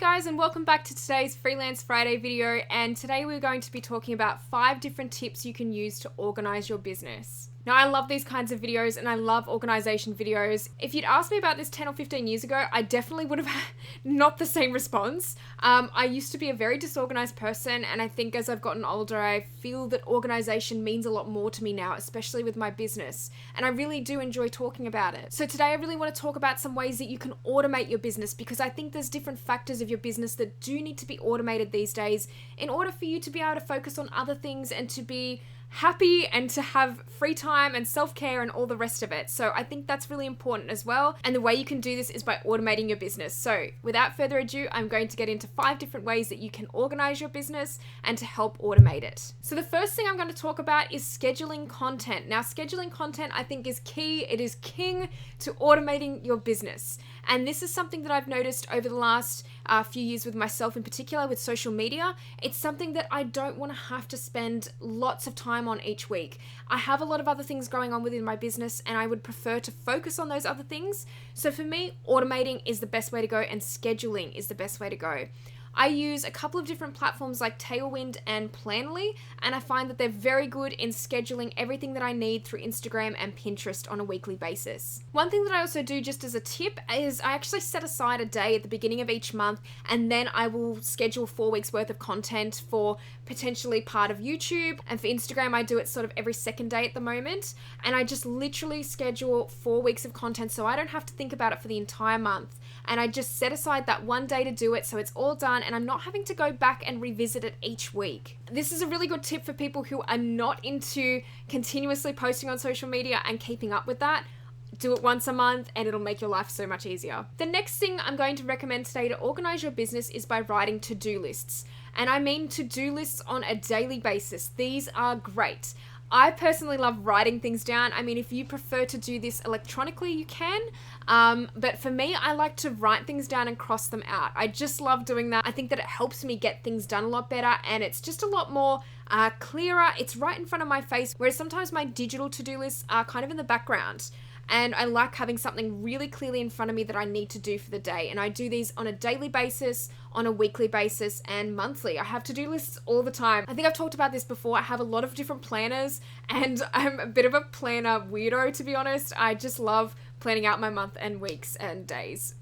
guys, and welcome back to today's Freelance Friday video, and today we're going to be talking about 5 different tips you can use to organize your business. Now, I love these kinds of videos and I love organization videos. If you'd asked me about this 10 or 15 years ago, I definitely would have had not the same response. I used to be a very disorganized person, and I think as I've gotten older, I feel that organization means a lot more to me now, especially with my business. And I really do enjoy talking about it. So today I really want to talk about some ways that you can automate your business, because I think there's different factors of your business that do need to be automated these days in order for you to be able to focus on other things and to be happy and to have free time and self-care and all the rest of it. So I think that's really important as well. And the way you can do this is by automating your business. So without further ado, I'm going to get into 5 different ways that you can organize your business and to help automate it. So the first thing I'm going to talk about is scheduling content. Now, scheduling content I think is key. It is king to automating your business. And this is something that I've noticed over the last few years with myself in particular with social media. It's something that I don't want to have to spend lots of time on each week. I have a lot of other things going on within my business and I would prefer to focus on those other things. So for me, automating is the best way to go and scheduling is the best way to go. I use a couple of different platforms like Tailwind and Planoly, and I find that they're very good in scheduling everything that I need through Instagram and Pinterest on a weekly basis. One thing that I also do just as a tip is I actually set aside a day at the beginning of each month, and then I will schedule 4 weeks worth of content for potentially part of YouTube, and for Instagram I do it sort of every second day at the moment, and I just literally schedule 4 weeks of content so I don't have to think about it for the entire month. And I just set aside that one day to do it so it's all done and I'm not having to go back and revisit it each week. This is a really good tip for people who are not into continuously posting on social media and keeping up with that. Do it once a month and it'll make your life so much easier. The next thing I'm going to recommend today to organize your business is by writing to-do lists. And I mean to-do lists on a daily basis. These are great. I personally love writing things down. I mean, if you prefer to do this electronically, you can. But for me, I like to write things down and cross them out. I just love doing that. I think that it helps me get things done a lot better, and it's just a lot more clearer. It's right in front of my face, whereas sometimes my digital to-do lists are kind of in the background. And I like having something really clearly in front of me that I need to do for the day. And I do these on a daily basis, on a weekly basis, and monthly. I have to-do lists all the time. I think I've talked about this before. I have a lot of different planners, and I'm a bit of a planner weirdo, to be honest. I just love planning out my month and weeks and days.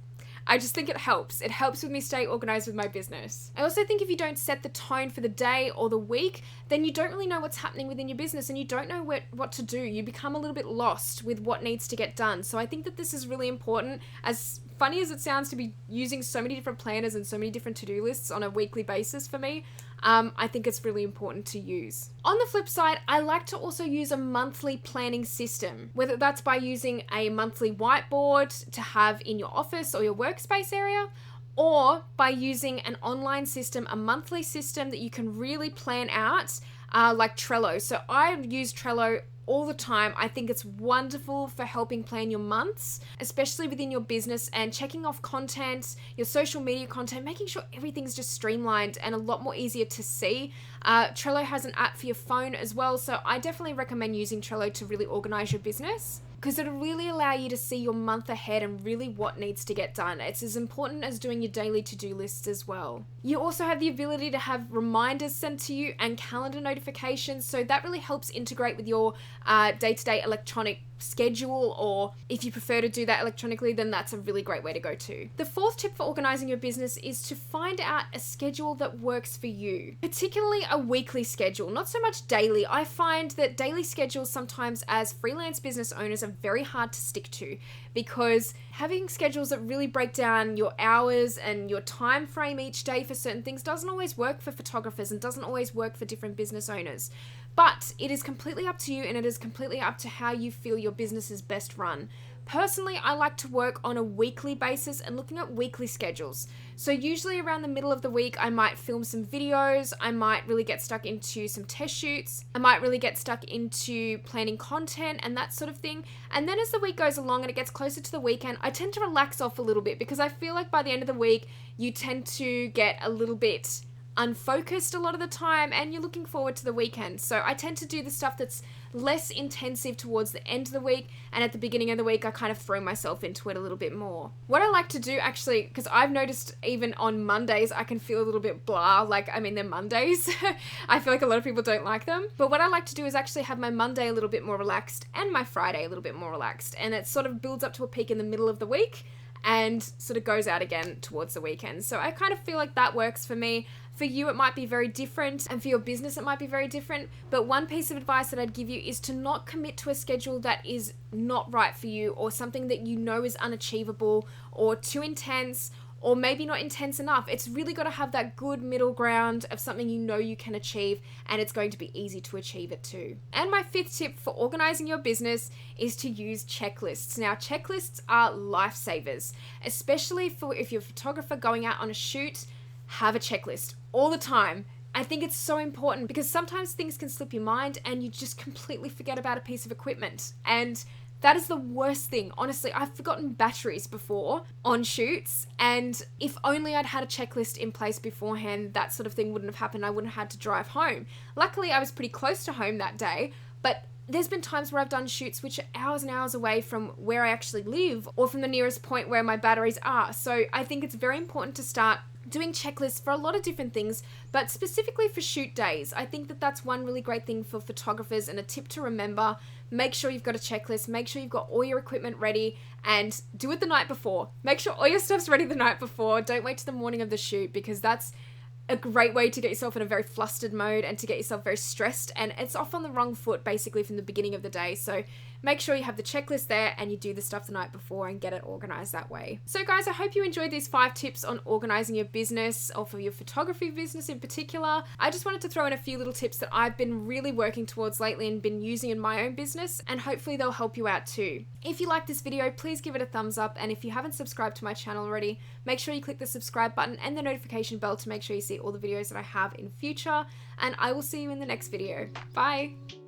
I just think it helps. It helps with me stay organized with my business. I also think if you don't set the tone for the day or the week, then you don't really know what's happening within your business and you don't know what to do. You become a little bit lost with what needs to get done. So I think that this is really important. As funny as it sounds to be using so many different planners and so many different to-do lists on a weekly basis for me, I think it's really important to use. On the flip side, I like to also use a monthly planning system, whether that's by using a monthly whiteboard to have in your office or your workspace area, or by using an online system, a monthly system that you can really plan out, like Trello. So I use Trello all the time. I think it's wonderful for helping plan your months, especially within your business, and checking off content, your social media content, making sure everything's just streamlined and a lot more easier to see. Trello has an app for your phone as well, so I definitely recommend using Trello to really organize your business, because it'll really allow you to see your month ahead and really what needs to get done. It's as important as doing your daily to-do lists as well. You also have the ability to have reminders sent to you and calendar notifications, so that really helps integrate with your day-to-day electronic schedule, or if you prefer to do that electronically, then that's a really great way to go too. The 4th tip for organizing your business is to find out a schedule that works for you, particularly a weekly schedule, not so much daily. I find that daily schedules sometimes as freelance business owners are very hard to stick to, because having schedules that really break down your hours and your time frame each day for certain things doesn't always work for photographers and doesn't always work for different business owners. But it is completely up to you, and it is completely up to how you feel your business is best run. Personally, I like to work on a weekly basis and looking at weekly schedules. So usually around the middle of the week, I might film some videos, I might really get stuck into some test shoots, I might really get stuck into planning content and that sort of thing. And then as the week goes along and it gets closer to the weekend, I tend to relax off a little bit, because I feel like by the end of the week, you tend to get a little bit unfocused a lot of the time and you're looking forward to the weekend. So I tend to do the stuff that's less intensive towards the end of the week, and at the beginning of the week I kind of throw myself into it a little bit more. What I like to do actually, because I've noticed even on Mondays I can feel a little bit blah, they're Mondays. I feel like a lot of people don't like them, but what I like to do is actually have my Monday a little bit more relaxed and my Friday a little bit more relaxed, and it sort of builds up to a peak in the middle of the week and sort of goes out again towards the weekend. So I kind of feel like that works for me. For you, it might be very different, and for your business, it might be very different. But one piece of advice that I'd give you is to not commit to a schedule that is not right for you, or something that you know is unachievable or too intense, or maybe not intense enough. It's really got to have that good middle ground of something you know you can achieve, and it's going to be easy to achieve it too. And my 5th tip for organizing your business is to use checklists. Now, checklists are lifesavers, especially for if you're a photographer going out on a shoot. Have a checklist all the time. I think it's so important because sometimes things can slip your mind and you just completely forget about a piece of equipment. And that is the worst thing. Honestly, I've forgotten batteries before on shoots, and if only I'd had a checklist in place beforehand, that sort of thing wouldn't have happened. I wouldn't have had to drive home. Luckily, I was pretty close to home that day, but there's been times where I've done shoots which are hours and hours away from where I actually live, or from the nearest point where my batteries are. So I think it's very important to start doing checklists for a lot of different things, but specifically for shoot days. I think that that's one really great thing for photographers, and a tip to remember. Make sure you've got a checklist, make sure you've got all your equipment ready, and do it the night before. Make sure all your stuff's ready the night before. Don't wait to the morning of the shoot, because that's a great way to get yourself in a very flustered mode and to get yourself very stressed, and it's off on the wrong foot basically from the beginning of the day. So make sure you have the checklist there and you do the stuff the night before and get it organized that way. So guys, I hope you enjoyed these 5 tips on organizing your business, or for your photography business in particular. I just wanted to throw in a few little tips that I've been really working towards lately and been using in my own business, and hopefully they'll help you out too. If you like this video, please give it a thumbs up, and if you haven't subscribed to my channel already, make sure you click the subscribe button and the notification bell to make sure you see all the videos that I have in future, and I will see you in the next video. Bye!